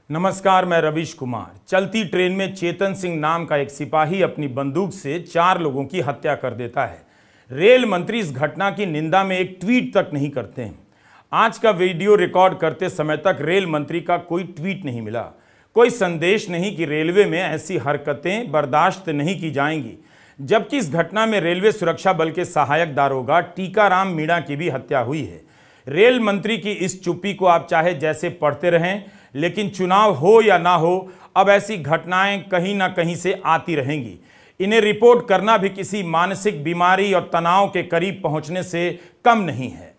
नमस्कार, मैं रवीश कुमार। चलती ट्रेन में चेतन सिंह नाम का एक सिपाही अपनी बंदूक से 4 लोगों की हत्या कर देता है। रेल मंत्री इस घटना की निंदा में एक ट्वीट तक नहीं करते हैं। आज का वीडियो रिकॉर्ड करते समय तक रेल मंत्री का कोई ट्वीट नहीं मिला, कोई संदेश नहीं कि रेलवे में ऐसी हरकतें बर्दाश्त नहीं की जाएंगी। जबकि इस घटना में रेलवे सुरक्षा बल के सहायक दारोगा टीकाराम मीणा की भी हत्या हुई है। रेल मंत्री की इस चुप्पी को आप चाहे जैसे पढ़ते रहें, लेकिन चुनाव हो या ना हो, अब ऐसी घटनाएं कहीं ना कहीं से आती रहेंगी। इन्हें रिपोर्ट करना भी किसी मानसिक बीमारी और तनाव के करीब पहुंचने से कम नहीं है।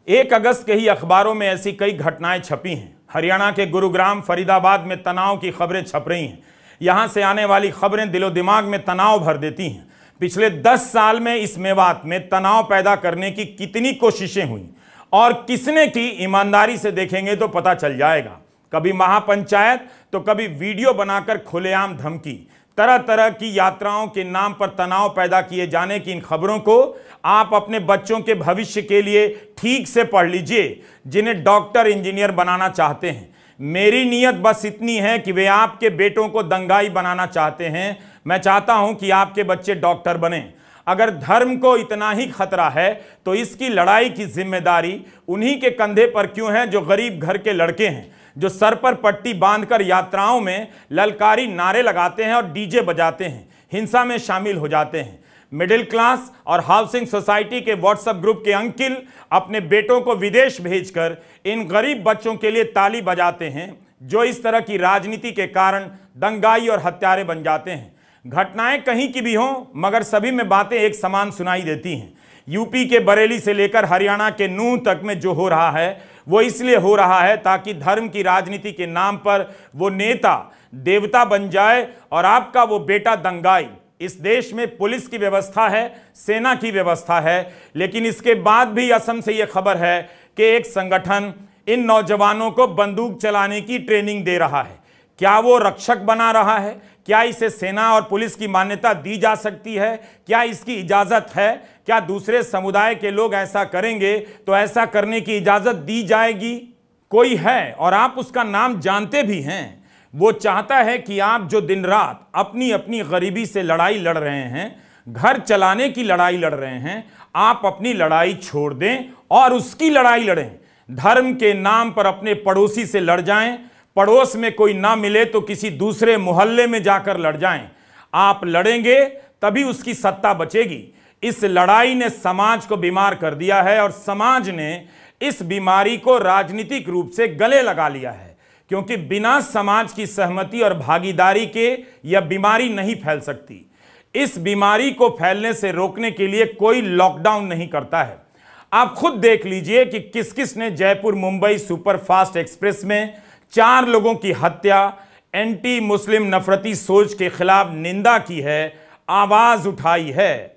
1 अगस्त के ही अखबारों में ऐसी कई घटनाएं छपी हैं। हरियाणा के गुरुग्राम, फरीदाबाद में तनाव की खबरें छप रही हैं। यहां से आने वाली खबरें दिलो दिमाग में तनाव भर देती हैं। पिछले 10 साल में इस मेवात में तनाव पैदा करने की कितनी कोशिशें हुई और किसने की, ईमानदारी से देखेंगे तो पता चल जाएगा। कभी महापंचायत तो कभी वीडियो बनाकर खुलेआम धमकी। तरह तरह की यात्राओं के नाम पर तनाव पैदा किए जाने की इन खबरों को आप अपने बच्चों के भविष्य के लिए ठीक से पढ़ लीजिए, जिन्हें डॉक्टर इंजीनियर बनाना चाहते हैं। मेरी नीयत बस इतनी है कि वे आपके बेटों को दंगाई बनाना चाहते हैं। मैं चाहता हूं कि आपके बच्चे डॉक्टर बने। अगर धर्म को इतना ही खतरा है तो इसकी लड़ाई की जिम्मेदारी उन्हीं के कंधे पर क्यों है जो गरीब घर के लड़के हैं, जो सर पर पट्टी बांधकर यात्राओं में ललकारी नारे लगाते हैं और डीजे बजाते हैं, हिंसा में शामिल हो जाते हैं। मिडिल क्लास और हाउसिंग सोसाइटी के व्हाट्सएप ग्रुप के अंकिल अपने बेटों को विदेश भेजकर इन गरीब बच्चों के लिए ताली बजाते हैं, जो इस तरह की राजनीति के कारण दंगाई और हत्यारे बन जाते हैं। घटनाएं कहीं की भी हों, मगर सभी में बातें एक समान सुनाई देती हैं। यूपी के बरेली से लेकर हरियाणा के नूंह तक में जो हो रहा है वो इसलिए हो रहा है ताकि धर्म की राजनीति के नाम पर वो नेता देवता बन जाए और आपका वो बेटा दंगाई। इस देश में पुलिस की व्यवस्था है, सेना की व्यवस्था है, लेकिन इसके बाद भी असम से ये खबर है कि एक संगठन इन नौजवानों को बंदूक चलाने की ट्रेनिंग दे रहा है। क्या वो रक्षक बना रहा है? क्या इसे सेना और पुलिस की मान्यता दी जा सकती है? क्या इसकी इजाजत है? क्या दूसरे समुदाय के लोग ऐसा करेंगे तो ऐसा करने की इजाजत दी जाएगी? कोई है और आप उसका नाम जानते भी हैं। वो चाहता है कि आप जो दिन रात अपनी अपनी गरीबी से लड़ाई लड़ रहे हैं, घर चलाने की लड़ाई लड़ रहे हैं, आप अपनी लड़ाई छोड़ दें और उसकी लड़ाई लड़ें। धर्म के नाम पर अपने पड़ोसी से लड़ जाएं, पड़ोस में कोई ना मिले तो किसी दूसरे मोहल्ले में जाकर लड़ जाएं। आप लड़ेंगे तभी उसकी सत्ता बचेगी। इस लड़ाई ने समाज को बीमार कर दिया है और समाज ने इस बीमारी को राजनीतिक रूप से गले लगा लिया है, क्योंकि बिना समाज की सहमति और भागीदारी के यह बीमारी नहीं फैल सकती। इस बीमारी को फैलने से रोकने के लिए कोई लॉकडाउन नहीं करता है। आप खुद देख लीजिए कि किस किस ने जयपुर मुंबई सुपरफास्ट एक्सप्रेस में 4 लोगों की हत्या, एंटी मुस्लिम नफरती सोच के खिलाफ निंदा की है, आवाज उठाई है।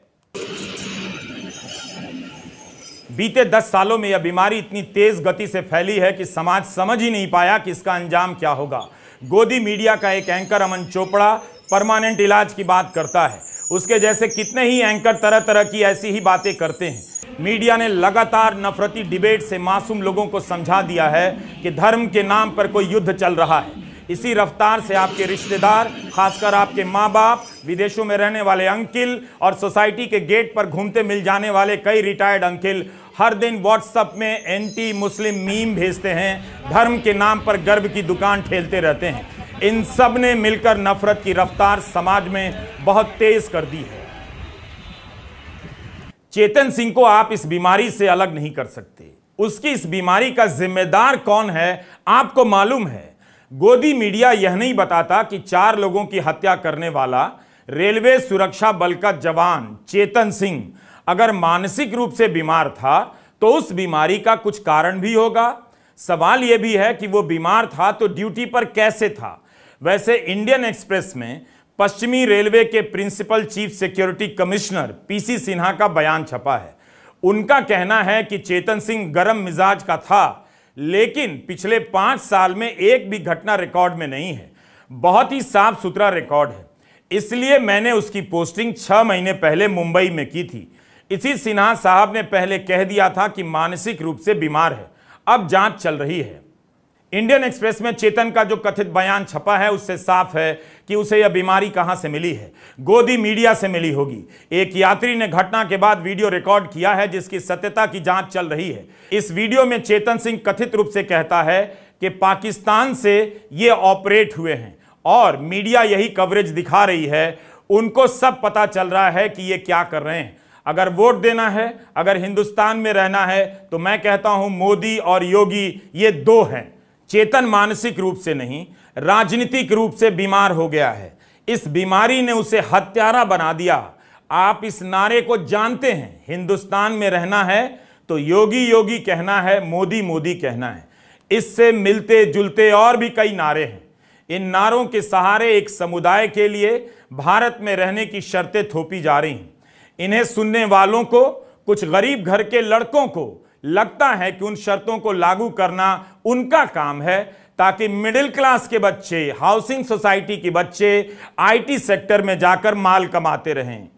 बीते 10 सालों में यह बीमारी इतनी तेज गति से फैली है कि समाज समझ ही नहीं पाया कि इसका अंजाम क्या होगा। गोदी मीडिया का एक एंकर अमन चोपड़ा परमानेंट इलाज की बात करता है। उसके जैसे कितने ही एंकर तरह तरह की ऐसी ही बातें करते हैं। मीडिया ने लगातार नफरती डिबेट से मासूम लोगों को समझा दिया है कि धर्म के नाम पर कोई युद्ध चल रहा है। इसी रफ्तार से आपके रिश्तेदार, खासकर आपके माँ बाप, विदेशों में रहने वाले अंकिल और सोसाइटी के गेट पर घूमते मिल जाने वाले कई रिटायर्ड अंकिल हर दिन व्हाट्सएप में एंटी मुस्लिम मीम भेजते हैं, धर्म के नाम पर गर्व की दुकान ठेलते रहते हैं। इन सब ने मिलकर नफरत की रफ्तार समाज में बहुत तेज कर दी है। चेतन सिंह को आप इस बीमारी से अलग नहीं कर सकते। उसकी इस बीमारी का जिम्मेदार कौन है आपको मालूम है। गोदी मीडिया यह नहीं बताता कि 4 लोगों की हत्या करने वाला रेलवे सुरक्षा बल का जवान चेतन सिंह अगर मानसिक रूप से बीमार था तो उस बीमारी का कुछ कारण भी होगा। सवाल यह भी है कि वो बीमार था तो ड्यूटी पर कैसे था। वैसे इंडियन एक्सप्रेस में पश्चिमी रेलवे के principal chief security commissioner PC Sinha का बयान छपा है। उनका कहना है कि चेतन सिंह गर्म मिजाज का था, लेकिन पिछले 5 साल में एक भी घटना रिकॉर्ड में नहीं है। बहुत ही साफ सुथरा रिकॉर्ड है। इसलिए मैंने उसकी पोस्टिंग 6 महीने पहले मुंबई में की थी। इसी सिन्हा साहब ने पहले कह दिया था कि मानसिक रूप से बीमार है। अब जांच चल रही है। इंडियन एक्सप्रेस में चेतन का जो कथित बयान छपा है उससे साफ है कि उसे यह बीमारी कहां से मिली है। गोदी मीडिया से मिली होगी। एक यात्री ने घटना के बाद वीडियो रिकॉर्ड किया है जिसकी सत्यता की जांच चल रही है। इस वीडियो में चेतन सिंह कथित रूप से कहता है कि पाकिस्तान से ये ऑपरेट हुए हैं और मीडिया यही कवरेज दिखा रही है। उनको सब पता चल रहा है कि ये क्या कर रहे हैं। अगर वोट देना है, अगर हिंदुस्तान में रहना है तो मैं कहता हूं मोदी और योगी ये दो हैं। चेतन मानसिक रूप से नहीं, राजनीतिक रूप से बीमार हो गया है। इस बीमारी ने उसे हत्यारा बना दिया। आप इस नारे को जानते हैं, हिंदुस्तान में रहना है तो योगी योगी कहना है, मोदी मोदी कहना है। इससे मिलते जुलते और भी कई नारे हैं। इन नारों के सहारे एक समुदाय के लिए भारत में रहने की शर्तें थोपी जा रही हैं। इन्हें सुनने वालों को, कुछ गरीब घर के लड़कों को लगता है कि उन शर्तों को लागू करना उनका काम है ताकि मिडिल क्लास के बच्चे, हाउसिंग सोसाइटी के बच्चे आईटी सेक्टर में जाकर माल कमाते रहें।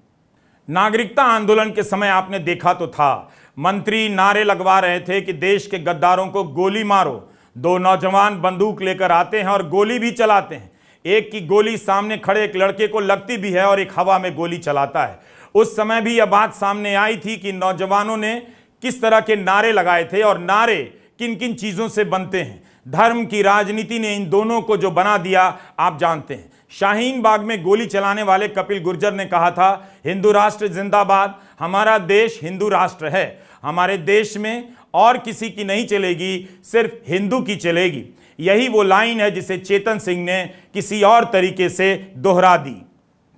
नागरिकता आंदोलन के समय आपने देखा तो था, मंत्री नारे लगवा रहे थे कि देश के गद्दारों को गोली मारो। दो नौजवान बंदूक लेकर आते हैं और गोली भी चलाते हैं। एक की गोली सामने खड़े एक लड़के को लगती भी है और एक हवा में गोली चलाता है। उस समय भी यह बात सामने आई थी कि नौजवानों ने किस तरह के नारे लगाए थे और नारे किन किन चीजों से बनते हैं। धर्म की राजनीति ने इन दोनों को जो बना दिया आप जानते हैं। शाहीन बाग में गोली चलाने वाले कपिल गुर्जर ने कहा था, हिंदू राष्ट्र जिंदाबाद, हमारा देश हिंदू राष्ट्र है, हमारे देश में और किसी की नहीं चलेगी, सिर्फ हिंदू की चलेगी। यही वो लाइन है जिसे चेतन सिंह ने किसी और तरीके से दोहरा दी।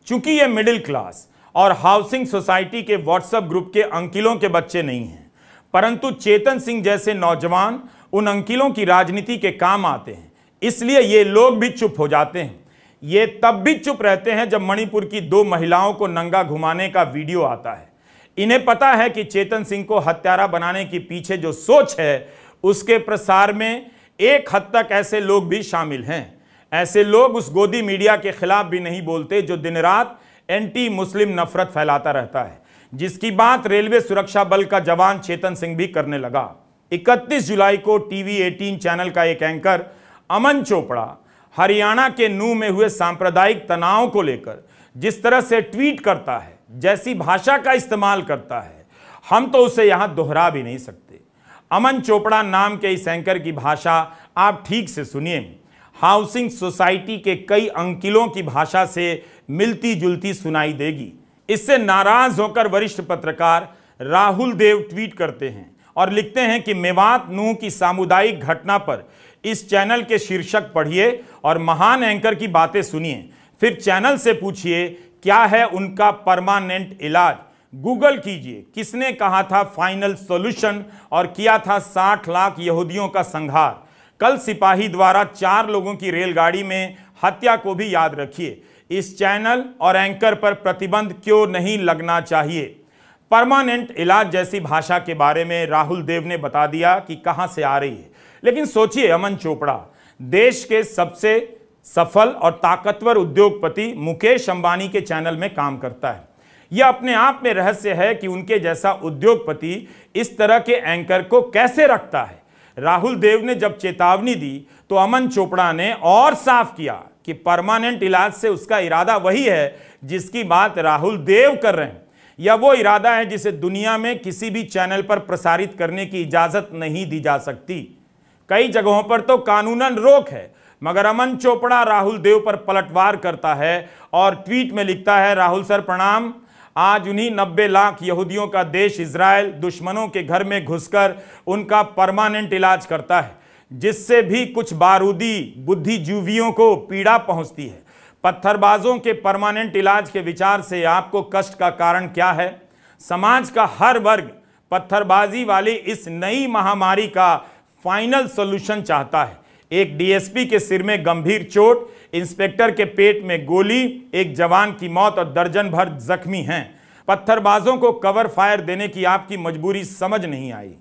चूंकि ये मिडिल क्लास और हाउसिंग सोसाइटी के व्हाट्सएप ग्रुप के अंकिलों के बच्चे नहीं हैं, परंतु चेतन सिंह जैसे नौजवान उन अंकिलों की राजनीति के काम आते हैं, इसलिए ये लोग भी चुप हो जाते हैं। ये तब भी चुप रहते हैं जब मणिपुर की 2 महिलाओं को नंगा घुमाने का वीडियो आता है। इन्हें पता है कि चेतन सिंह को हत्यारा बनाने के पीछे जो सोच है उसके प्रसार में एक हद तक ऐसे लोग भी शामिल हैं। ऐसे लोग उस गोदी मीडिया के खिलाफ भी नहीं बोलते जो दिन रात एंटी मुस्लिम नफरत फैलाता रहता है, जिसकी बात रेलवे सुरक्षा बल का जवान चेतन सिंह भी करने लगा। 31 जुलाई को टीवी 18 चैनल का एक एंकर अमन चोपड़ा हरियाणा के नूह में हुए सांप्रदायिक तनाव को लेकर जिस तरह से ट्वीट करता है, जैसी भाषा का इस्तेमाल करता है, हम तो उसे यहां दोहरा भी नहीं सकते। अमन चोपड़ा नाम के इस एंकर की भाषा आप ठीक से सुनिए। हाउसिंग सोसाइटी के कई अंकिलों की भाषा से मिलती जुलती सुनाई देगी। इससे नाराज होकर वरिष्ठ पत्रकार राहुल देव ट्वीट करते हैं और लिखते हैं कि मेवात नूह की सामुदायिक घटना पर इस चैनल के शीर्षक पढ़िए और महान एंकर की बातें सुनिए, फिर चैनल से पूछिए क्या है उनका परमानेंट इलाज। गूगल कीजिए किसने कहा था फाइनल सॉल्यूशन और किया था 60 लाख यहूदियों का संहार। कल सिपाही द्वारा 4 लोगों की रेलगाड़ी में हत्या को भी याद रखिए। इस चैनल और एंकर पर प्रतिबंध क्यों नहीं लगना चाहिए। परमानेंट इलाज जैसी भाषा के बारे में राहुल देव ने बता दिया कि कहां से आ रही है। लेकिन सोचिए, अमन चोपड़ा देश के सबसे सफल और ताकतवर उद्योगपति मुकेश अंबानी के चैनल में काम करता है। यह अपने आप में रहस्य है कि उनके जैसा उद्योगपति इस तरह के एंकर को कैसे रखता है। राहुल देव ने जब चेतावनी दी तो अमन चोपड़ा ने और साफ किया कि परमानेंट इलाज से उसका इरादा वही है जिसकी बात राहुल देव कर रहे हैं। यह वो इरादा है जिसे दुनिया में किसी भी चैनल पर प्रसारित करने की इजाजत नहीं दी जा सकती। कई जगहों पर तो कानूनन रोक है, मगर अमन चोपड़ा राहुल देव पर पलटवार करता है और ट्वीट में लिखता है, राहुल सर प्रणाम, आज उन्हीं 90 लाख यहूदियों का देश इजराइल दुश्मनों के घर में घुसकर उनका परमानेंट इलाज करता है, जिससे भी कुछ बारूदी बुद्धिजीवियों को पीड़ा पहुंचती है। पत्थरबाजों के परमानेंट इलाज के विचार से आपको कष्ट का कारण क्या है? समाज का हर वर्ग पत्थरबाजी वाली इस नई महामारी का फाइनल सॉल्यूशन चाहता है। एक डीएसपी के सिर में गंभीर चोट, इंस्पेक्टर के पेट में गोली, एक जवान की मौत और दर्जन भर जख्मी हैं। पत्थरबाजों को कवर फायर देने की आपकी मजबूरी समझ नहीं आई।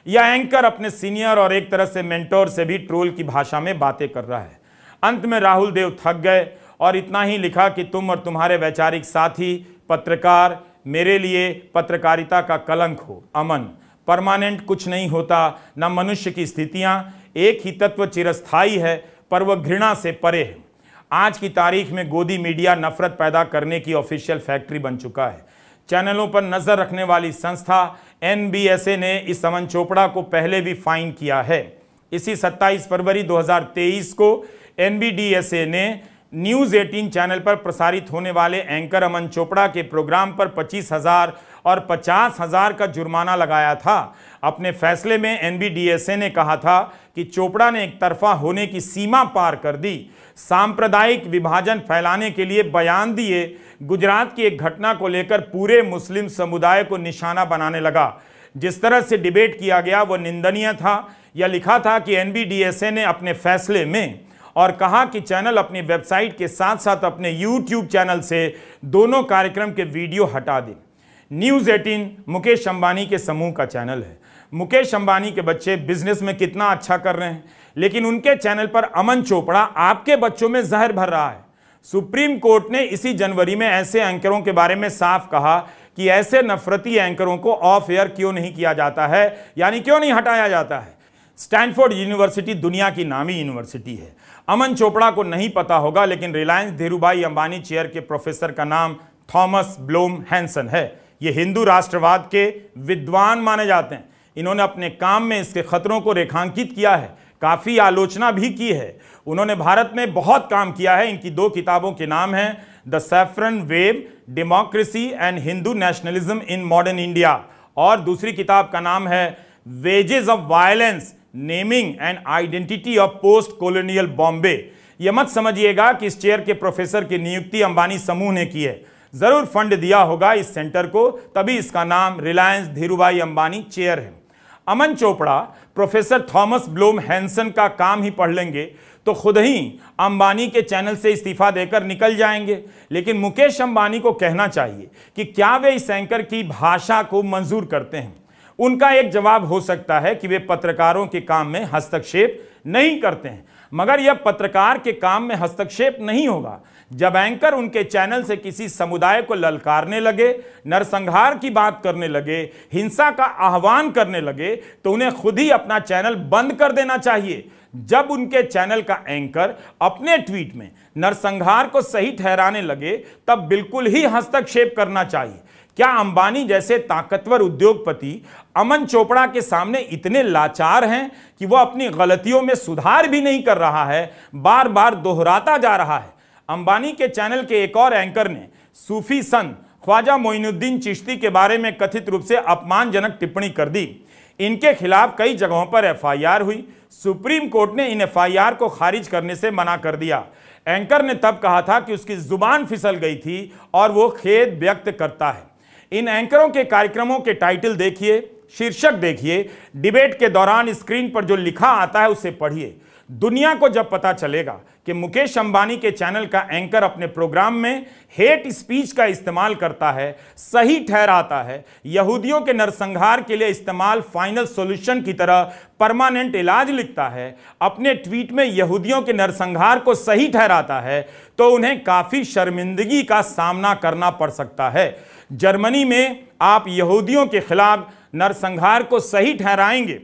यह एंकर अपने सीनियर और एक तरह से मेंटोर से भी ट्रोल की भाषा में बातें कर रहा है। अंत में राहुल देव थक गए और इतना ही लिखा कि तुम और तुम्हारे वैचारिक साथी पत्रकार मेरे लिए पत्रकारिता का कलंक हो। अमन, परमानेंट कुछ नहीं होता, न मनुष्य की स्थितियां, एक ही तत्व चिरस्थायी है पर वह घृणा से परे है। आज की तारीख में गोदी मीडिया नफरत पैदा करने की ऑफिशियल फैक्ट्री बन चुका है। चैनलों पर नजर रखने वाली संस्था NBSA ने इस अमन चोपड़ा को पहले भी फाइन किया है। इसी 27 फरवरी 2023 को NBDSA ने न्यूज़ 18 चैनल पर प्रसारित होने वाले एंकर अमन चोपड़ा के प्रोग्राम पर 25,000 और 50,000 का जुर्माना लगाया था। अपने फैसले में NBDSA ने कहा था कि चोपड़ा ने एक तरफा होने की सीमा पार कर दी, सांप्रदायिक विभाजन फैलाने के लिए बयान दिए, गुजरात की एक घटना को लेकर पूरे मुस्लिम समुदाय को निशाना बनाने लगा। जिस तरह से डिबेट किया गया वो निंदनीय था। यह लिखा था कि NBDSA ने अपने फैसले में और कहा कि चैनल अपनी वेबसाइट के साथ साथ अपने YouTube चैनल से दोनों कार्यक्रम के वीडियो हटा दे। न्यूज़ 18 मुकेश अंबानी के समूह का चैनल है। मुकेश अंबानी के बच्चे बिजनेस में कितना अच्छा कर रहे हैं, लेकिन उनके चैनल पर अमन चोपड़ा आपके बच्चों में जहर भर रहा है। सुप्रीम कोर्ट ने इसी जनवरी में ऐसे एंकरों के बारे में साफ कहा कि ऐसे नफरती एंकरों को ऑफ एयर क्यों नहीं किया जाता है, यानी क्यों नहीं हटाया जाता है। स्टैनफोर्ड यूनिवर्सिटी दुनिया की नामी यूनिवर्सिटी है। अमन चोपड़ा को नहीं पता होगा, लेकिन रिलायंस धीरूभाई अंबानी चेयर के प्रोफेसर का नाम थॉमस ब्लूम हैंसन है। ये हिंदू राष्ट्रवाद के विद्वान माने जाते हैं। इन्होंने अपने काम में इसके खतरों को रेखांकित किया है, काफी आलोचना भी की है। उन्होंने भारत में बहुत काम किया है। इनकी 2 किताबों के नाम हैं the saffron wave, democracy and Hindu nationalism in modern India, और दूसरी किताब का नाम है wages of violence, naming and identity of post colonial Bombay. यह मत समझिएगा कि इस चेयर के प्रोफेसर की नियुक्ति अंबानी समूह ने की है। जरूर फंड दिया होगा इस सेंटर को, तभी इसका नाम रिलायंस धीरूभाई अंबानी चेयर है। Aman Chopra professor Thomas Bloom Hansen का काम ही पढ़ लेंगे तो खुद ही अंबानी के चैनल से इस्तीफा देकर निकल जाएंगे। लेकिन मुकेश अंबानी को कहना चाहिए कि क्या वे इस एंकर की भाषा को मंजूर करते हैं। उनका एक जवाब हो सकता है कि वे पत्रकारों के काम में हस्तक्षेप नहीं करते हैं, मगर यह पत्रकार के काम में हस्तक्षेप नहीं होगा जब एंकर उनके चैनल से किसी समुदाय को ललकारने लगे, नरसंहार की बात करने लगे, हिंसा का आह्वान करने लगे, तो उन्हें खुद ही अपना चैनल बंद कर देना चाहिए। जब उनके चैनल का एंकर अपने ट्वीट में नरसंहार को सही ठहराने लगे, तब बिल्कुल ही हस्तक्षेप करना चाहिए। क्या अंबानी जैसे ताकतवर उद्योगपति अमन चोपड़ा के सामने इतने लाचार हैं कि वह अपनी गलतियों में सुधार भी नहीं कर रहा है, बार बार दोहराता जा रहा है। अंबानी के चैनल के एक और एंकर ने सूफी संत ख्वाजा मोइनुद्दीन चिश्ती के बारे में कथित रूप से अपमानजनक टिप्पणी कर दी। इनके खिलाफ कई जगहों पर FIR हुई। सुप्रीम कोर्ट ने इन FIR को खारिज करने से मना कर दिया। एंकर ने तब कहा था कि उसकी जुबान फिसल गई थी और वो खेद व्यक्त करता है। इन एंकरों के कार्यक्रमों के टाइटल देखिए, शीर्षक देखिए, डिबेट के दौरान स्क्रीन पर जो लिखा आता है उसे पढ़िए। दुनिया को जब पता चलेगा कि मुकेश अंबानी के चैनल का एंकर अपने प्रोग्राम में हेट स्पीच का इस्तेमाल करता है, सही ठहराता है, यहूदियों के नरसंहार के लिए इस्तेमाल फाइनल सॉल्यूशन की तरह परमानेंट इलाज लिखता है, अपने ट्वीट में यहूदियों के नरसंहार को सही ठहराता है, तो उन्हें काफी शर्मिंदगी का सामना करना पड़ सकता है। जर्मनी में आप यहूदियों के खिलाफ नरसंहार को सही ठहराएंगे,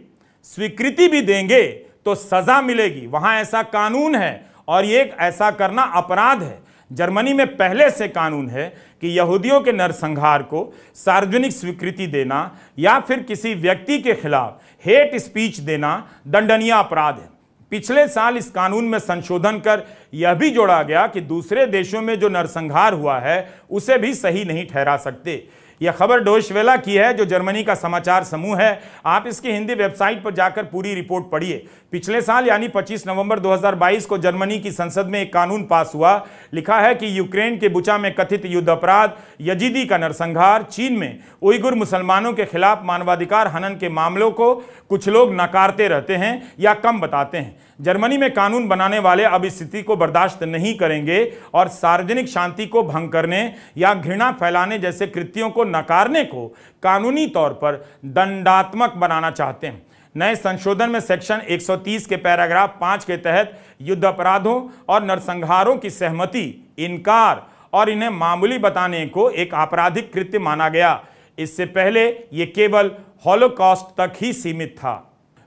स्वीकृति भी देंगे तो सजा मिलेगी। वहां ऐसा कानून है और ये ऐसा करना अपराध है। जर्मनी में पहले से कानून है कि यहूदियों के नरसंहार को सार्वजनिक स्वीकृति देना या फिर किसी व्यक्ति के खिलाफ हेट स्पीच देना दंडनीय अपराध है। पिछले साल इस कानून में संशोधन कर यह भी जोड़ा गया कि दूसरे देशों में जो नरसंहार हुआ है उसे भी सही नहीं ठहरा सकते। यह खबर डोइचे वेला की है, जो जर्मनी का समाचार समूह है। आप इसकी हिंदी वेबसाइट पर जाकर पूरी रिपोर्ट पढ़िए। पिछले साल यानी 25 नवंबर 2022 को जर्मनी की संसद में एक कानून पास हुआ। लिखा है कि यूक्रेन के बुचा में कथित युद्ध अपराध, यजीदी का नरसंहार, चीन में उइगुर मुसलमानों के खिलाफ मानवाधिकार हनन के मामलों को कुछ लोग नकारते रहते हैं या कम बताते हैं। जर्मनी में कानून बनाने वाले अब इस स्थिति को बर्दाश्त नहीं करेंगे और सार्वजनिक शांति को भंग करने या घृणा फैलाने जैसे कृत्यों को नकारने को कानूनी तौर पर दंडात्मक बनाना चाहते हैं। नए संशोधन में सेक्शन 130 के पैराग्राफ 5 के तहत युद्ध अपराधों और नरसंहारों की सहमति, इनकार और इन्हें मामूली बताने को एक आपराधिक कृत्य माना गया। इससे पहले ये केवल हॉलोकॉस्ट तक ही सीमित था।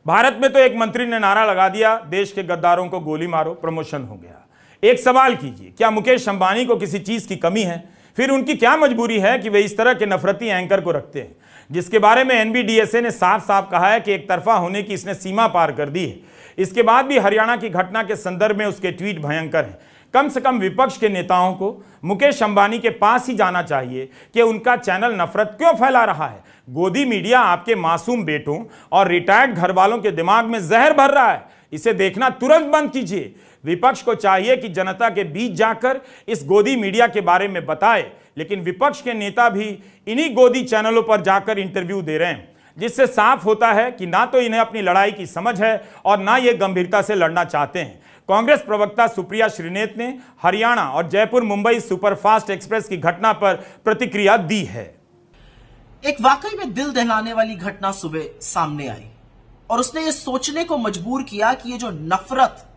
भारत में तो एक मंत्री ने नारा लगा दिया, देश के गद्दारों को गोली मारो, प्रमोशन हो गया। एक सवाल कीजिए, क्या मुकेश अंबानी को किसी चीज की कमी है? फिर उनकी क्या मजबूरी है कि वे इस तरह के नफरती एंकर को रखते हैं, जिसके बारे में एनबीडीएसए ने साफ साफ कहा है कि एक तरफा होने की इसने सीमा पार कर दी है। इसके बाद भी हरियाणा की घटना के संदर्भ में उसके ट्वीट भयंकर हैं। कम से कम विपक्ष के नेताओं को मुकेश अंबानी के पास ही जाना चाहिए कि उनका चैनल नफरत क्यों फैला रहा है। गोदी मीडिया आपके मासूम बेटों और रिटायर्ड घर वालों के दिमाग में जहर भर रहा है। इसे देखना तुरंत बंद कीजिए। विपक्ष को चाहिए कि जनता के बीच जाकर इस गोदी मीडिया के बारे में बताए, लेकिन विपक्ष के नेता भी इन्हीं गोदी चैनलों पर जाकर इंटरव्यू दे रहे हैं, जिससे साफ होता है कि ना तो इन्हें अपनी लड़ाई की समझ है और ना ये गंभीरता से लड़ना चाहते हैं। कांग्रेस प्रवक्ता सुप्रिया श्रीनेत ने हरियाणा और जयपुर मुंबई सुपरफास्ट एक्सप्रेस की घटना पर प्रतिक्रिया दी है। एक वाकई में दिल दहलाने वाली घटना सुबह सामने आई और उसने ये सोचने को मजबूर किया कि ये जो नफरत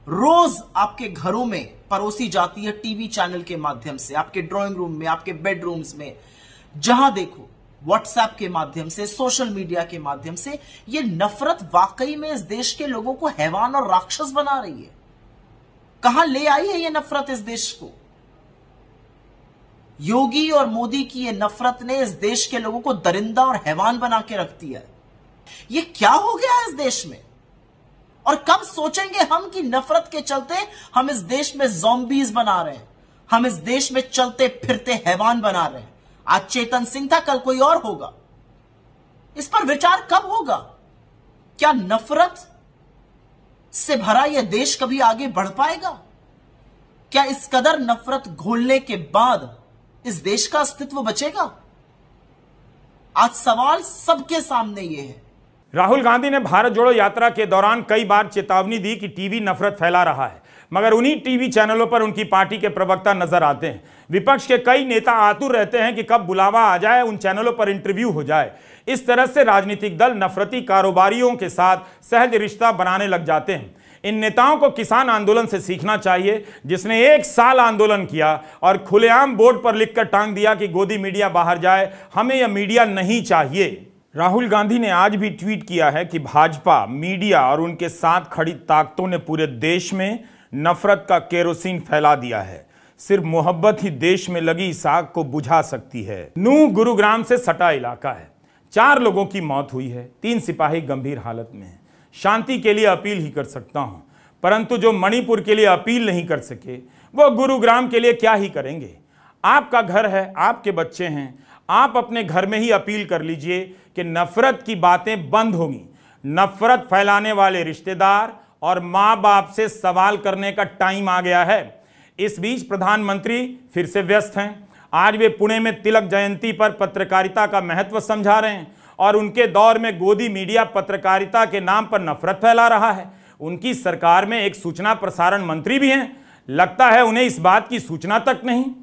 रोज आपके घरों में परोसी जाती है, टीवी चैनल के माध्यम से, आपके ड्राइंग रूम में, आपके बेडरूम्स में, जहां देखो, व्हाट्सएप के माध्यम से, सोशल मीडिया के माध्यम से, ये नफरत वाकई में इस देश के लोगों को हैवान और राक्षस बना रही है। कहां ले आई है ये नफरत इस देश को? योगी और मोदी की ये नफरत ने इस देश के लोगों को दरिंदा और हैवान बना के रख दिया है। ये क्या हो गया है इस देश में? और कब सोचेंगे हम कि नफरत के चलते हम इस देश में ज़ॉम्बीज बना रहे हैं, हम इस देश में चलते फिरते हैवान बना रहे हैं। आज चेतन सिंह था, कल कोई और होगा। इस पर विचार कब होगा? क्या नफरत से भरा यह देश कभी आगे बढ़ पाएगा? क्या इस कदर नफरत घोलने के बाद इस देश का अस्तित्व बचेगा? आज सवाल सबके सामने यह है। राहुल गांधी ने भारत जोड़ो यात्रा के दौरान कई बार चेतावनी दी कि टीवी नफरत फैला रहा है, मगर उन्हीं टीवी चैनलों पर उनकी पार्टी के प्रवक्ता नजर आते हैं। विपक्ष के कई नेता आतुर रहते हैं कि कब बुलावा आ जाए, उन चैनलों पर इंटरव्यू हो जाए। इस तरह से राजनीतिक दल नफरती कारोबारियों के साथ सहज रिश्ता बनाने लग जाते हैं। इन नेताओं को किसान आंदोलन से सीखना चाहिए, जिसने 1 साल आंदोलन किया और खुलेआम बोर्ड पर लिखकर टांग दिया कि गोदी मीडिया बाहर जाए, हमें यह मीडिया नहीं चाहिए। राहुल गांधी ने आज भी ट्वीट किया है कि भाजपा, मीडिया और उनके साथ खड़ी ताकतों ने पूरे देश में नफरत का केरोसिन फैला दिया है। सिर्फ मोहब्बत ही देश में लगी इस आग को बुझा सकती है। नूंह गुरुग्राम से सटा इलाका है। 4 लोगों की मौत हुई है, 3 सिपाही गंभीर हालत में हैं। शांति के लिए अपील ही कर सकता हूं, परंतु जो मणिपुर के लिए अपील नहीं कर सके, वो गुरुग्राम के लिए क्या ही करेंगे। आपका घर है, आपके बच्चे हैं, आप अपने घर में ही अपील कर लीजिए कि नफरत की बातें बंद होंगी। नफरत फैलाने वाले रिश्तेदार और मां बाप से सवाल करने का टाइम आ गया है। इस बीच प्रधानमंत्री फिर से व्यस्त हैं। आज वे पुणे में तिलक जयंती पर पत्रकारिता का महत्व समझा रहे हैं और उनके दौर में गोदी मीडिया पत्रकारिता के नाम पर नफरत फैला रहा है। उनकी सरकार में एक सूचना प्रसारण मंत्री भी हैं। लगता है उन्हें इस बात की सूचना तक नहीं।